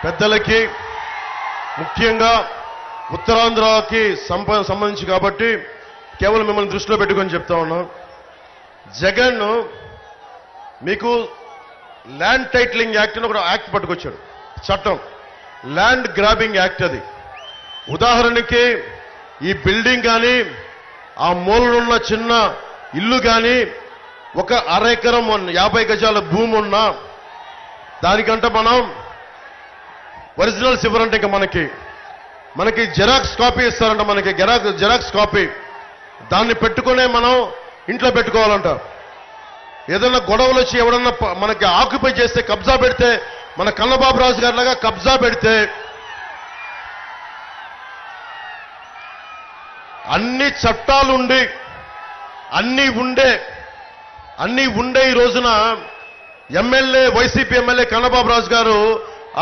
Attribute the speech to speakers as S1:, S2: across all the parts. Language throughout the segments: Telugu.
S1: పెద్దలకి ముఖ్యంగా ఉత్తరాంధ్రకి సంబంధించి కాబట్టి కేవలం మిమ్మల్ని దృష్టిలో పెట్టుకొని చెప్తా ఉన్నాం. జగన్ మీకు ల్యాండ్ టైటిలింగ్ యాక్ట్ అని ఒక యాక్ట్ పట్టుకొచ్చాడు, చట్టం, ల్యాండ్ గ్రాబింగ్ యాక్ట్. అది ఉదాహరణకి ఈ బిల్డింగ్ కానీ ఆ మూలనున్న చిన్న ఇల్లు కానీ ఒక అరెకరం 50 గజాల భూమి ఉన్నా దానికంటే మనం ఒరిజినల్స్ ఇవ్వరంటే ఇంకా మనకి జెరాక్స్ కాపీ ఇస్తారంట. మనకి జెరాక్స్ కాపీ దాన్ని పెట్టుకునే మనం ఇంట్లో పెట్టుకోవాలంట. ఏదైనా గొడవలు వచ్చి ఎవడన్నా మనకి ఆక్యుపై చేస్తే, కబ్జా పెడితే, మన కన్నబాబు రాజు గారిలాగా కబ్జా పెడితే అన్ని చట్టాలుండి అన్ని ఉండే ఈ రోజున వైసీపీ ఎమ్మెల్యే కన్నబాబు రాజు గారు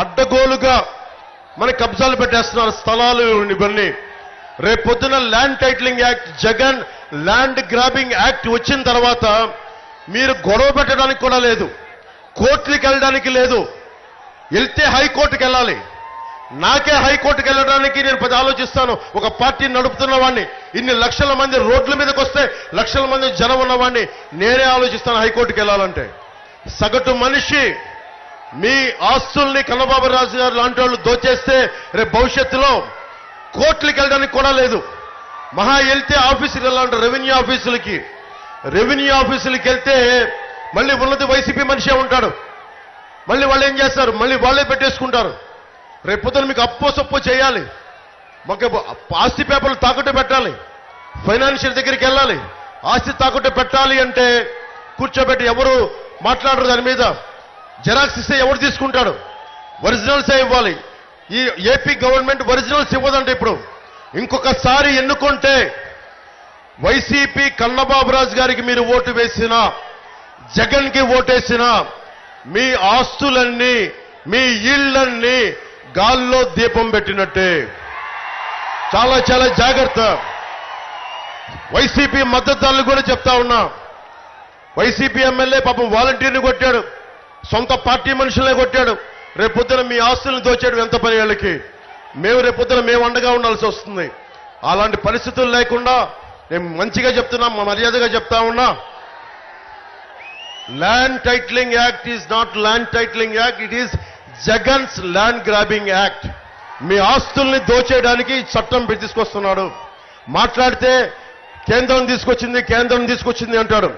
S1: అడ్డగోలుగా మన కబ్జాలు పెట్టేస్తున్నారు స్థలాలు ఇవన్నీ. రేపొద్దున land titling act, Jagan land grabbing act వచ్చిన తర్వాత మీరు గొడవ పెట్టడానికి కూడా లేదు, కోర్టులకు వెళ్ళడానికి లేదు. వెళ్తే హైకోర్టుకి వెళ్ళాలి. నాకే హైకోర్టుకి వెళ్ళడానికి నేను ఆలోచిస్తాను. ఒక పార్టీని నడుపుతున్న వాడిని, ఇన్ని లక్షల మంది రోడ్ల మీదకి వస్తే లక్షల మంది జనం ఉన్నవాడిని నేనే ఆలోచిస్తాను హైకోర్టుకి వెళ్ళాలంటే. సగటు మనిషి మీ ఆస్తుల్ని కన్నబాబు రాజు గారు లాంటి వాళ్ళు దోచేస్తే రేపు భవిష్యత్తులో కోర్టులకు వెళ్ళడానికి కూడా లేదు. మహా వెళ్తే ఆఫీసుకి వెళ్ళాలంటే రెవెన్యూ ఆఫీసులకి వెళ్తే మళ్ళీ ఉన్నది వైసీపీ మనిషే ఉంటాడు. మళ్ళీ వాళ్ళు ఏం చేస్తారు, మళ్ళీ వాళ్ళే పెట్టేసుకుంటారు. రేపొద్దున మీకు అప్పో సొప్పో చేయాలి, మాకు ఆస్తి పేపర్లు తాకట్టు పెట్టాలి, ఫైనాన్షియల్ దగ్గరికి వెళ్ళాలి, ఆస్తి తాకట్టు పెట్టాలి అంటే కూర్చోబెట్టి ఎవరు మాట్లాడరు. దాని మీద జెరాక్స్ ఇస్తే ఎవరు తీసుకుంటాడు? ఒరిజినల్సే ఇవ్వాలి. ఈ ఏపీ గవర్నమెంట్ ఒరిజినల్స్ ఇవ్వదంటే ఇప్పుడు ఇంకొకసారి ఎన్నుకుంటే వైసీపీ కన్నబాబు రాజు గారికి మీరు ఓటు వేసినా, జగన్కి ఓటేసినా మీ ఆస్తులన్నీ, మీ ఇళ్లన్నీ గాల్లో దీపం పెట్టినట్టే. చాలా చాలా జాగ్రత్త. వైసీపీ మద్దతుదారులు కూడా చెప్తా ఉన్నా, వైసీపీ ఎమ్మెల్యే పాపం వాలంటీర్ని కొట్టాడు, సొంత పార్టీ మనుషులనే కొట్టాడు. రేపొద్దున మీ ఆస్తులను దోచాడు ఎంత పని వాళ్ళకి. రేపొద్దున మేము అండగా ఉండాల్సి వస్తుంది. అలాంటి పరిస్థితులు లేకుండా నేను మంచిగా చెప్తున్నా, మర్యాదగా చెప్తా ఉన్నా, land titling act is not land titling act, it is Jagan's land grabbing act. మీ ఆస్తుల్ని దోచేయడానికి చట్టం తీసుకొస్తున్నాడు. మాట్లాడితే కేంద్రం తీసుకొచ్చింది అంటాడు.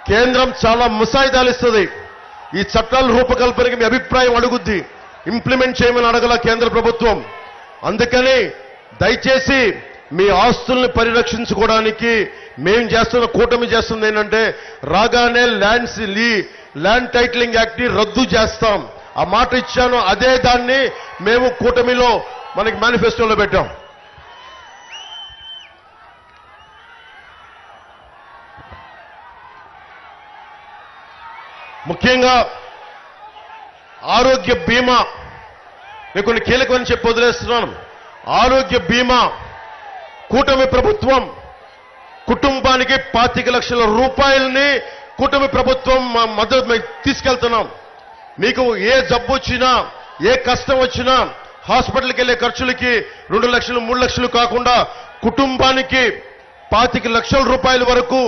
S1: కేంద్రం చాలా ముసాయిదాలు ఇస్తుంది. ఈ చట్టాల రూపకల్పనకి మీ అభిప్రాయం అడుగుద్ది, ఇంప్లిమెంట్ చేయమని అడగల కేంద్ర ప్రభుత్వం. అందుకని దయచేసి మీ ఆస్తుల్ని పరిరక్షించుకోవడానికి కూటమి చేస్తుంది ఏంటంటే రాగానే ల్యాండ్ టైటిలింగ్ యాక్ట్ ని రద్దు చేస్తాం. ఆ మాట ఇచ్చాను, అదే దాన్ని మేము కూటమిలో మనకి మేనిఫెస్టోలో పెట్టాం. ముఖ్యంగా ఆరోగ్య బీమా నేను కొన్ని కీలకమని చెప్పి వదిలేస్తున్నాను. ఆరోగ్య బీమా కూటమి ప్రభుత్వం కుటుంబానికి 25 లక్షల రూపాయలని కూటమి ప్రభుత్వం మద్దతు తీసుకెళ్తున్నాం. మీకు ఏ జబ్బు వచ్చినా, ఏ కష్టం వచ్చినా హాస్పిటల్కి వెళ్ళే ఖర్చులకి 2 లక్షలు 3 లక్షలు కాకుండా కుటుంబానికి 25 లక్షల రూపాయల వరకు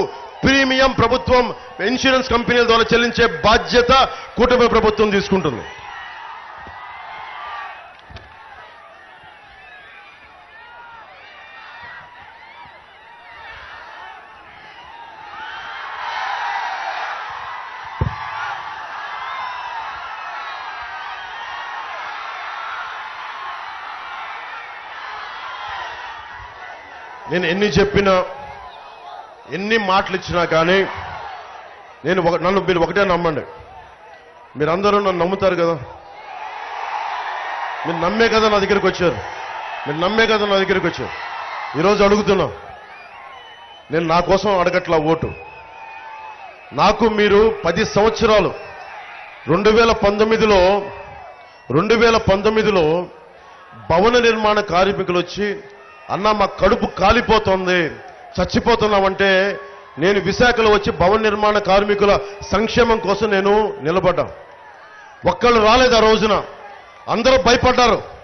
S1: ప్రీమియం ప్రభుత్వం ఇన్సూరెన్స్ కంపెనీల ద్వారా చెల్లించే బాధ్యత కూటమి ప్రభుత్వం తీసుకుంటుంది. నేను ఎన్ని చెప్పినా, ఎన్ని మాటలు ఇచ్చినా కానీ మీరు ఒకటే నమ్మండి. మీరందరూ నన్ను నమ్ముతారు కదా. మీరు నమ్మే కదా నా దగ్గరికి వచ్చారు. ఈరోజు అడుగుతున్నా, నేను నా కోసం అడగట్లా ఓటు. నాకు మీరు 10 సంవత్సరాలు 2019లో భవన నిర్మాణ కార్మికులు వచ్చి, అన్నా మా కడుపు కాలిపోతుంది, చచ్చిపోతున్నామంటే నేను విశాఖలో వచ్చి భవన నిర్మాణ కార్మికుల సంక్షేమం కోసం నేను నిలబడ్డా. ఒక్కళ్ళు రాలేదు ఆ రోజున. అందరూ భయపడ్డారు.